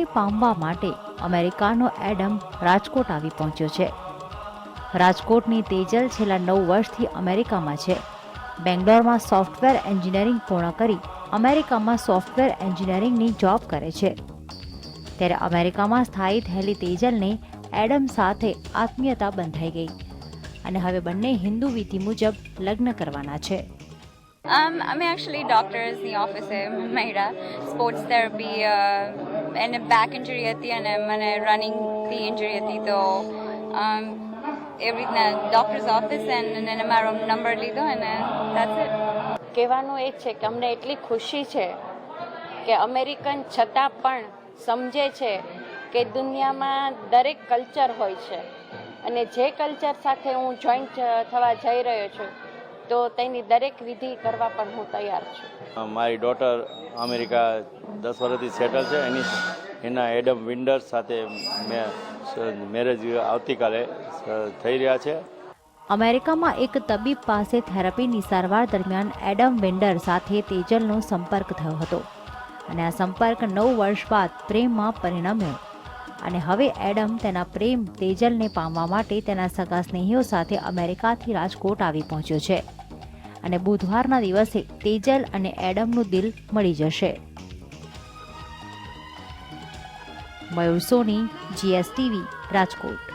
તેજલને પામવા માટે અમેરિકાનો એડમ રાજકોટ આવી પહોંચ્યો છે. રાજકોટની તેજલ છેલ્લા 9 વર્ષથી અમેરિકામાં છે. બેંગ્લોરમાં સોફ્ટવેર એન્જિનિયરિંગ પૂર્ણ કરી અમેરિકામાં સોફ્ટવેર એન્જિનિયરિંગની જોબ કરે છે. ત્યારે અમેરિકામાં સ્થાયી થયેલી તેજલને એડમ સાથે આત્મીયતા બંધાઈ ગઈ અને હવે બંને હિન્દુ વિધિ મુજબ લગ્ન કરવાના છે. અમે એકચ્યુઅલી ડૉક્ટર્સની ઓફિસે મળ્યા. સ્પોર્ટ્સ થેરપી એને બેક ઇન્જરી હતી અને મને રનિંગથી ઇન્જરી હતી, તો એવી રીતના ડૉક્ટર્સ ઓફિસ એને મારો નંબર લીધો અને ધેટ્સ ઇટ. કહેવાનું એ છે કે અમને એટલી ખુશી છે કે અમેરિકન છતાં પણ સમજે છે કે દુનિયામાં દરેક કલ્ચર હોય છે અને જે કલ્ચર સાથે હું જોઈન્ટ થવા જઈ રહ્યો છું તો તેની દરેક વિધિ કરવા પણ હું તૈયાર છું. મારી ડોટર અમેરિકા 10 વર્ષથી સેટલ છે. એના એડમ વિન્ડર સાથે મેરેજ આવતીકાલે થઈ રહ્યા છે. અમેરિકામાં એક તબીબ પાસે થેરપીની સારવાર દરમિયાન એડમ વિન્ડર સાથે તેજલનો સંપર્ક થયો હતો અને આ સંપર્ક 9 વર્ષ બાદ પ્રેમમાં પરિણમ્યો અને હવે એડમ તેના પ્રેમ તેજલને પામવા માટે તેના સગા સ્નેહીઓ સાથે અમેરિકાથી રાજકોટ આવી પહોંચ્યો છે અને બુધવારના દિવસે તેજલ અને એડમનું દિલ મળી જશે. મયુર સોની, GSTV, રાજકોટ.